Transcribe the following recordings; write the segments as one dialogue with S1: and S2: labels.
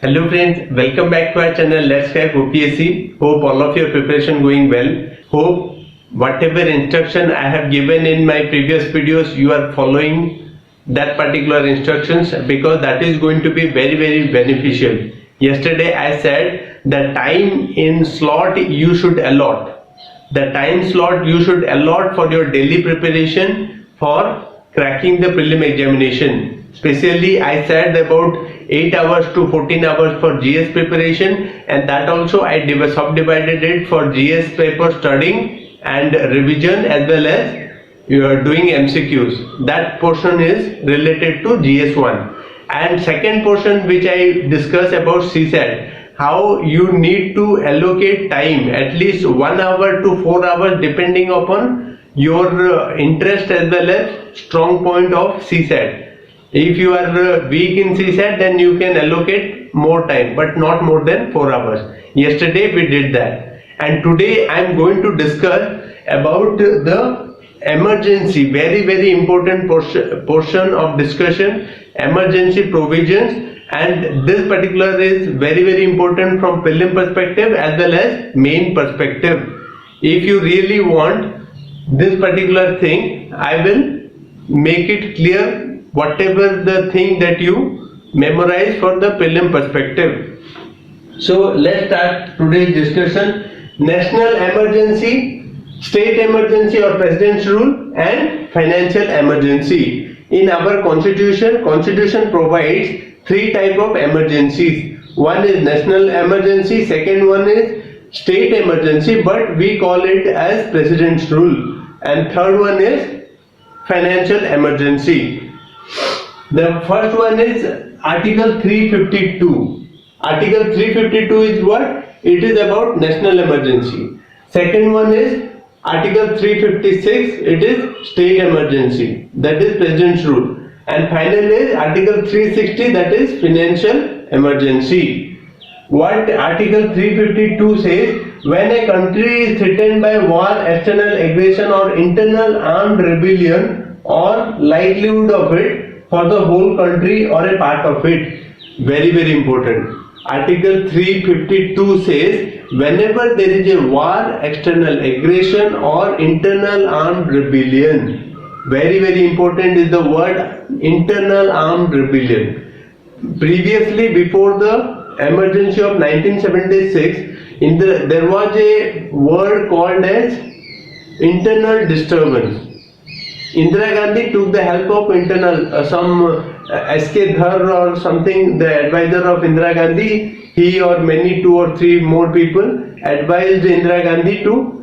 S1: Hello friends, welcome back to our channel Let's Crack OPSC. Hope all of your preparation going well. Hope whatever instruction I have given in my previous videos you are following that particular instructions, because that is going to be very beneficial. Yesterday I said the time in slot you should allot. The time slot you should allot for your daily preparation for cracking the prelim examination. Especially I said about 8 hours to 14 hours for GS preparation, and that also I subdivided it for GS paper studying and revision as well as you are doing MCQs. That portion is related to GS1. And second portion which I discussed about CSAT, how you need to allocate time at least 1 hour to 4 hours depending upon your interest as well as strong point of CSAT. If you are weak in CSAT, then you can allocate more time, but not more than 4 hours. Yesterday we did that, and today I am going to discuss about the emergency, very important portion of discussion, emergency provisions, and this particular is very important from prelim perspective as well as main perspective. If you really want this particular thing, I will make it clear whatever the thing that you memorize for the prelim perspective. So let's start today's discussion. National emergency, state emergency or president's rule, and financial emergency. In our constitution provides three type of emergencies. One is national emergency, second one is state emergency, but we call it as president's rule, and third one is financial emergency. The first one is Article 352. Article 352 is what? It is about national emergency. Second one is Article 356. It is state emergency. That is president's rule. And final is Article 360. That is financial emergency. What Article 352 says? When a country is threatened by war, external aggression or internal armed rebellion or likelihood of it for the whole country or a part of it. Very important. Article 352 says whenever there is a war, external aggression or internal armed rebellion. Very important is the word internal armed rebellion. Previously, before the emergency of 1976, there was a word called as internal disturbance. Indira Gandhi took the help of internal, S.K. Dhar or something, the advisor of Indira Gandhi, he or many 2 or 3 more people advised Indira Gandhi to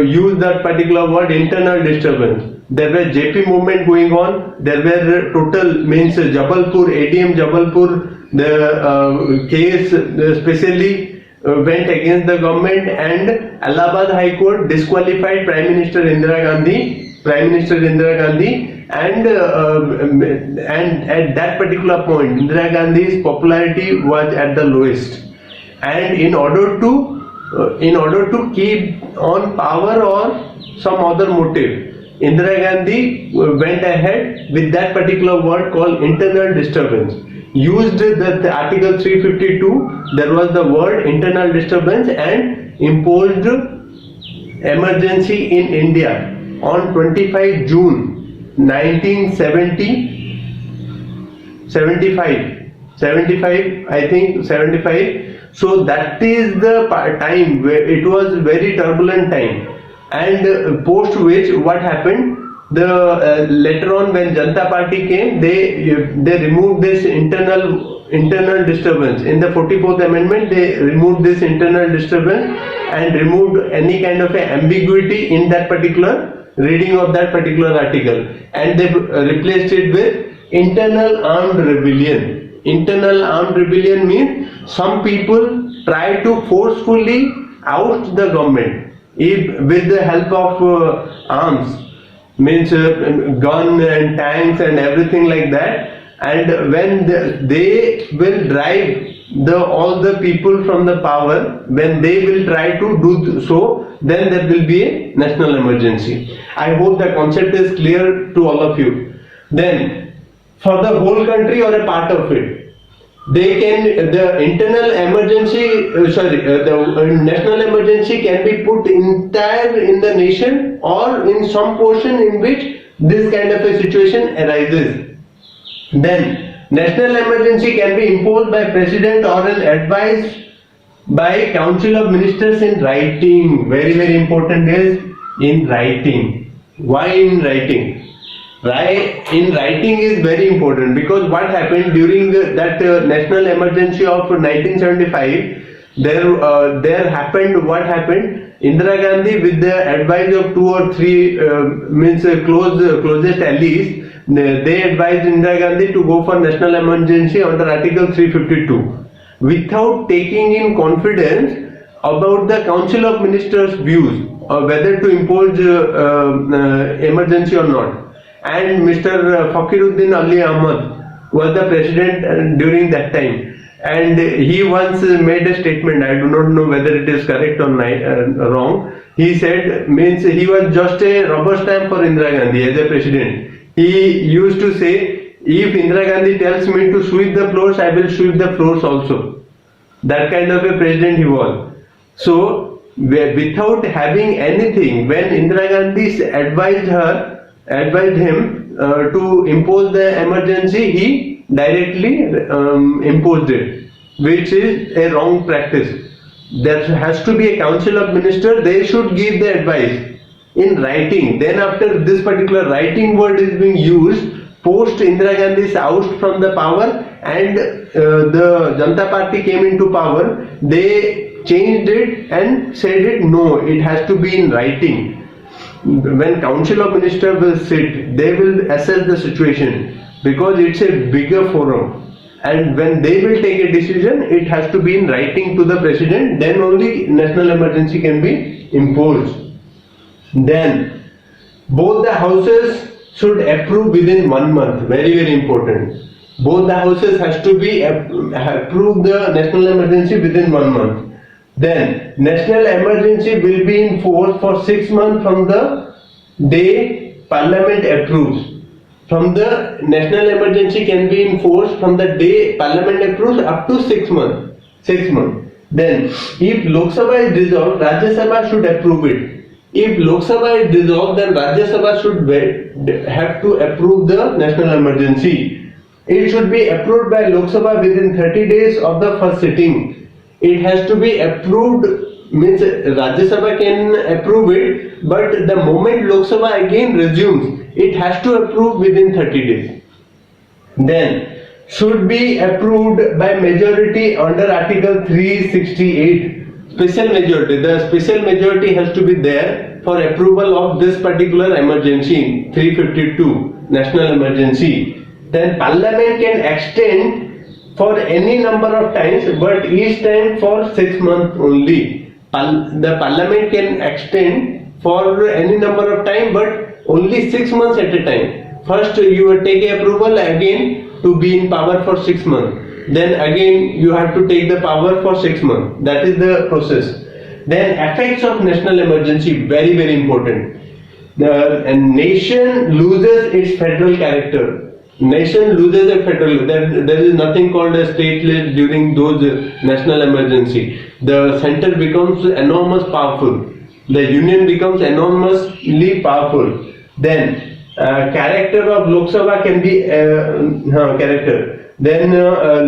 S1: use that particular word, internal disturbance. There was JP movement going on, there were total means Jabalpur, ADM Jabalpur, the case especially went against the government, and Allahabad High Court disqualified Prime Minister Indira Gandhi, and at that particular point Indira Gandhi's popularity was at the lowest, and in order to keep on power or some other motive, Indira Gandhi went ahead with that particular word called internal disturbance. Used the Article 352, there was the word internal disturbance, and imposed emergency in India on 25 June 1975, I think 75. So that is the time where it was very turbulent time, and post which what happened, the later on when Janata Party came, they removed this internal disturbance. In the 44th amendment they removed this internal disturbance and removed any kind of a ambiguity in that particular reading of that particular article, and they replaced it with internal armed rebellion. Internal armed rebellion means some people try to forcefully oust the government with the help of arms, means gun and tanks and everything like that, and when they will drive all the people from the power, when they will try to do so, then there will be a national emergency. I hope the concept is clear to all of you. Then for the whole country or a part of it, the internal emergency, the national emergency can be put entire in the nation or in some portion in which this kind of a situation arises. Then national emergency can be imposed by president or an advice by council of ministers in writing. Very very important is in writing. Why in writing? In writing is very important, because what happened during that national emergency of 1975, there happened what happened. Indira Gandhi, with the advice of two or three closest allies, they advised Indira Gandhi to go for national emergency under Article 352 without taking in confidence about the Council of Ministers' views or whether to impose emergency or not. And Mr. Fakiruddin Ali Ahmad was the president during that time, and he once made a statement. I do not know whether it is correct or wrong. He said, means he was just a rubber stamp for Indira Gandhi as a president. He used to say, if Indira Gandhi tells me to sweep the floors, I will sweep the floors also. That kind of a president he was. So without having anything, when Indira Gandhi advised him to impose the emergency, he directly imposed it, which is a wrong practice. There has to be a council of ministers. They should give the advice in writing. Then after this particular writing word is being used, post Indira Gandhi's oust from the power and the Janata Party came into power, they changed it and said it, no, it has to be in writing. When Council of Ministers will sit, they will assess the situation, because it's a bigger forum, and when they will take a decision, it has to be in writing to the president. Then only national emergency can be imposed. Then both the houses should approve within 1 month. Very very important. Both the houses has to be approve the national emergency within 1 month. Then national emergency will be in force for 6 months from the day Parliament approves. From the national emergency can be in force from the day Parliament approves up to 6 months. 6 months. Then if Lok Sabha is dissolved, Rajya Sabha should approve it. If Lok Sabha is dissolved, then Rajya Sabha should have to approve the national emergency. It should be approved by Lok Sabha within 30 days of the first sitting. It has to be approved, means Rajya Sabha can approve it, but the moment Lok Sabha again resumes, it has to approve within 30 days. Then should be approved by majority under Article 368. Special majority. The special majority has to be there for approval of this particular emergency, 352 national emergency. Then Parliament can extend for any number of times, but each time for 6 months only. The Parliament can extend for any number of time, but only 6 months at a time. First you will take approval again to be in power for 6 months. Then again you have to take the power for 6 months. That is the process. Then effects of national emergency, very very important. The nation loses its federal character. Nation loses a federal. There is nothing called a stateless during those national emergency. The center becomes enormous powerful. The union becomes enormously powerful. Then character of Lok Sabha can be character. Then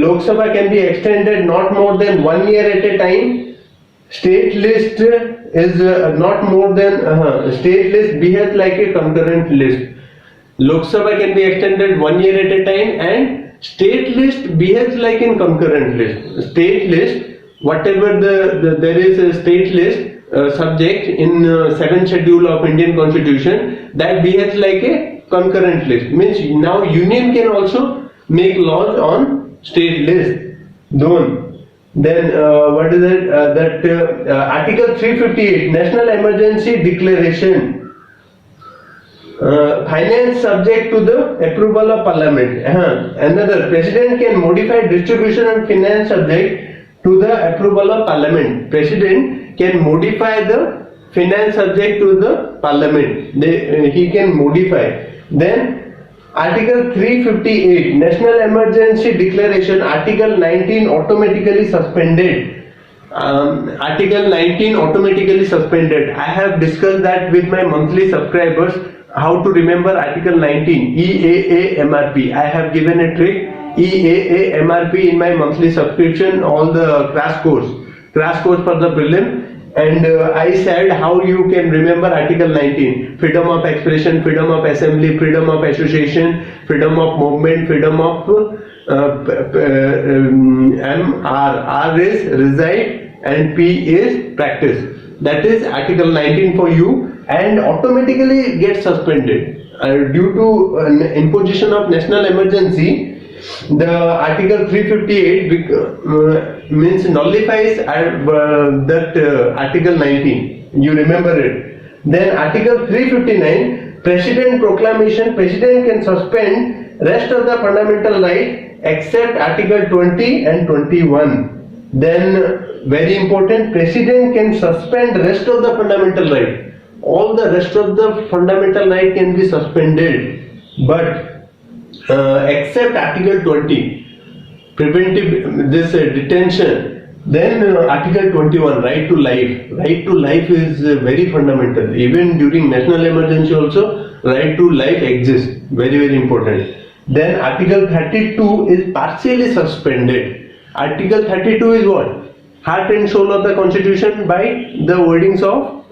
S1: Lok Sabha can be extended not more than 1 year at a time. State list is not more than state list behaves like a concurrent list. Lok Sabha can be extended 1 year at a time, and state list behaves like in concurrent list. State list, whatever there is a state list subject in 7th schedule of Indian Constitution, that behaves like a concurrent list. Means now union can also make laws on state list. Then what is it? Article 358 National Emergency Declaration. Finance subject to the approval of Parliament. Another, President can modify distribution and finance subject to the approval of Parliament. President can modify the finance subject to the Parliament. He can modify. Then Article 358, National Emergency Declaration, Article 19 automatically suspended. Article 19 automatically suspended. I have discussed that with my monthly subscribers, how to remember Article 19, EAA MRP. I have given a trick, EAA MRP, in my monthly subscription, all the crash course for the prelim. And I said how you can remember Article 19, freedom of expression, freedom of assembly, freedom of association, freedom of movement, freedom of R is reside and P is practice. That is Article 19 for you, and automatically gets suspended due to imposition of national emergency. The Article 358 means nullifies that Article 19. You remember it. Then Article 359, President proclamation. President can suspend rest of the fundamental right except Article 20 and 21. Then very important, President can suspend rest of the fundamental right. All the rest of the fundamental right can be suspended, but except Article 20, preventive detention. Then Article 21, right to life. Right to life is very fundamental. Even during national emergency also, right to life exists. Very, very important. Then Article 32 is partially suspended. Article 32 is what? Heart and soul of the Constitution by the wordings of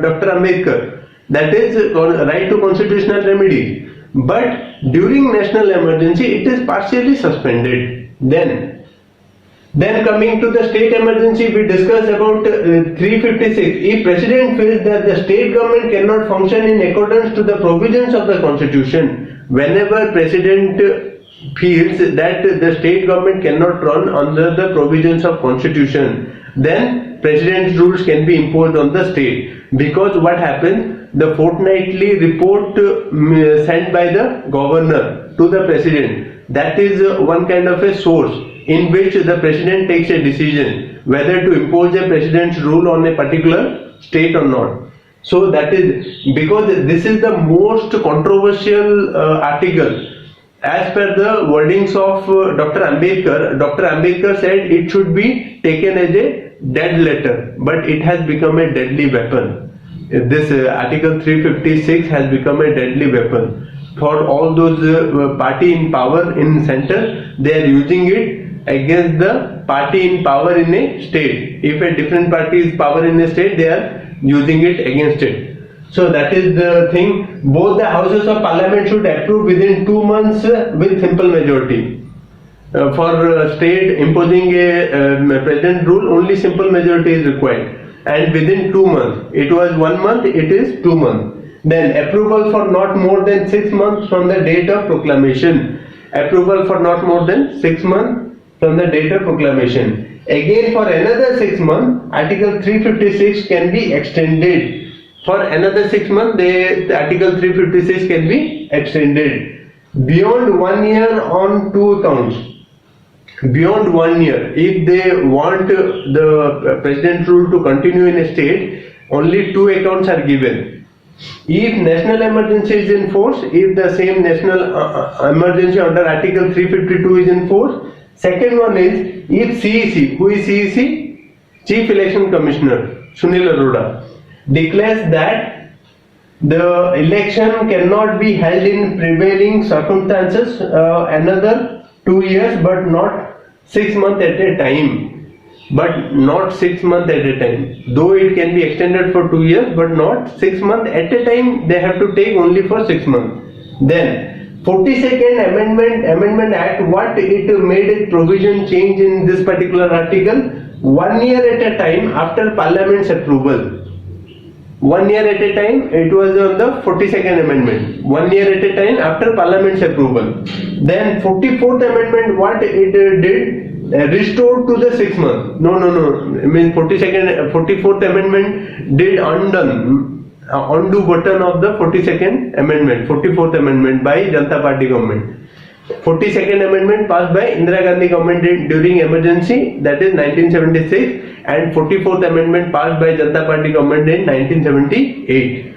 S1: Dr. Ambedkar. That is right to constitutional remedies. But during national emergency, it is partially suspended. Then coming to the state emergency, we discussed about 356. If President feels that the state government cannot function in accordance to the provisions of the Constitution, whenever President feels that the state government cannot run under the provisions of Constitution, then President's rules can be imposed on the state. Because what happens? The fortnightly report sent by the governor to the president, that is one kind of a source in which the president takes a decision whether to impose a president's rule on a particular state or not. So that is because this is the most controversial article. As per the wordings of Dr. Ambedkar, Dr. Ambedkar said it should be taken as a dead letter, but it has become a deadly weapon. This Article 356 has become a deadly weapon for all those party in power in center. They are using it against the party in power in a state. If a different party is power in a state, they are using it against it. So that is the thing. Both the houses of parliament should approve within 2 months with simple majority. For state imposing a president rule, only simple majority is required. And within 2 months, it was 1 month, it is 2 months. Then approval for not more than 6 months from the date of proclamation. Approval for not more than 6 months from the date of proclamation. Again, for another 6 months, Article 356 can be extended. For another 6 months, the Article 356 can be extended. Beyond 1 year on 2 accounts. Beyond 1 year, if they want the president rule to continue in a state, only 2 accounts are given. If national emergency is in force, if the same national emergency under Article 352 is in force. Second one is if CEC, who is CEC? Chief Election Commissioner Sunil Arora, declares that the election cannot be held in prevailing circumstances another 2 years, but not 6 months at a time. But not 6 months at a time. Though it can be extended for 2 years, but not 6 months at a time. They have to take only for 6 months. Then 42nd Amendment Act, what it made a provision change in this particular article? 1 year at a time after Parliament's approval. 1 year at a time, it was on the 42nd Amendment. 1 year at a time after Parliament's approval. Then 44th Amendment, what it did? Restored to the 6 months. No. I mean 44th Amendment did undo button of the 42nd Amendment, 44th Amendment by Janata Party government. 42nd Amendment passed by Indira Gandhi government during emergency, that is 1976, and 44th Amendment passed by Janata Party government in 1978.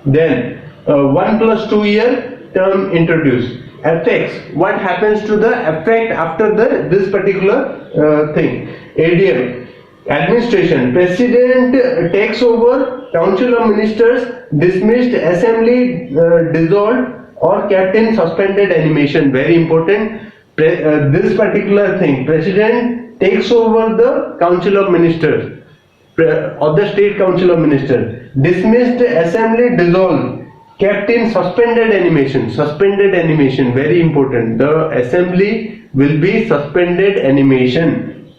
S1: Then 1 + 2 year term introduced. effects, what happens to the effect after this particular thing. ADM, administration, president takes over, council of ministers dismissed, assembly dissolved or kept in suspended animation. Very important. This particular thing, president takes over the council of ministers of the state council of ministers, dismissed, assembly dissolved, kept in suspended animation. Suspended animation, very important. The assembly will be suspended animation.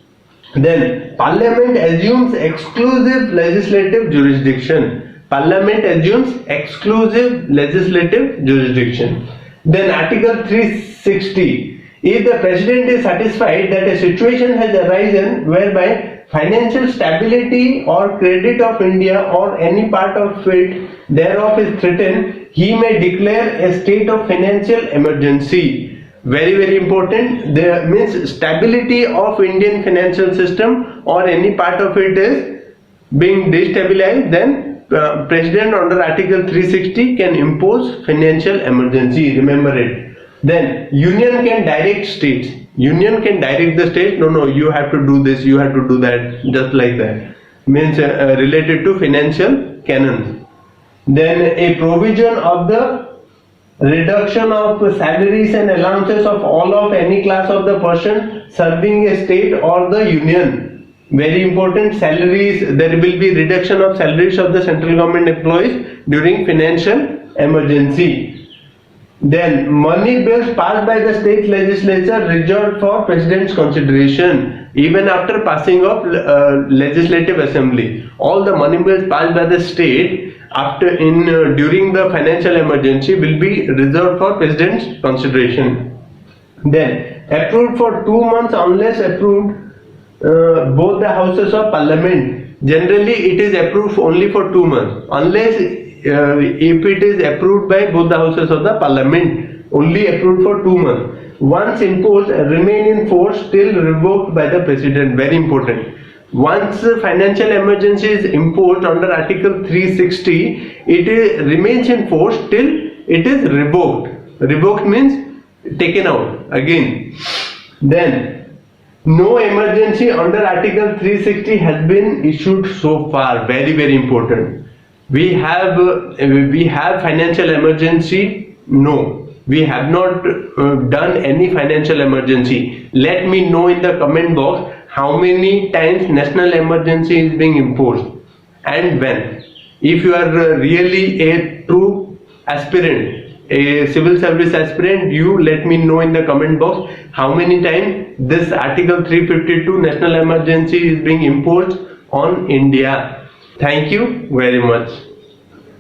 S1: Then parliament assumes exclusive legislative jurisdiction. Parliament assumes exclusive legislative jurisdiction. Then article 360. If the president is satisfied that a situation has arisen whereby financial stability or credit of India or any part of it thereof is threatened, he may declare a state of financial emergency. Very, very important. There means stability of Indian financial system or any part of it is being destabilized, then president under article 360 can impose financial emergency. Remember it. Then union can direct states. Union can direct the states. No, you have to do this, you have to do that, just like that. Means related to financial canons. Then a provision of the reduction of salaries and allowances of all of any class of the person serving a state or the union. Very important. Salaries, there will be reduction of salaries of the central government employees during financial emergency. Then money bills passed by the state legislature reserved for president's consideration even after passing of legislative assembly. All the money bills passed by the state after during the financial emergency will be reserved for president's consideration. Then approved for 2 months unless approved both the houses of parliament. Generally it is approved only for 2 months unless if it is approved by both the houses of the parliament, only approved for 2 months. Once imposed, remain in force till revoked by the president. Very important. Once financial emergency is imposed under article 360, it remains in force till it is revoked. Revoked means taken out again. Then no emergency under article 360 has been issued so far. Very, very important. We have financial emergency? No, we have not done any financial emergency. Let me know in the comment box how many times national emergency is being imposed and when. If you are really a true aspirant, a civil service aspirant, you let me know in the comment box how many times this article 352 national emergency is being imposed on India. Thank you very much.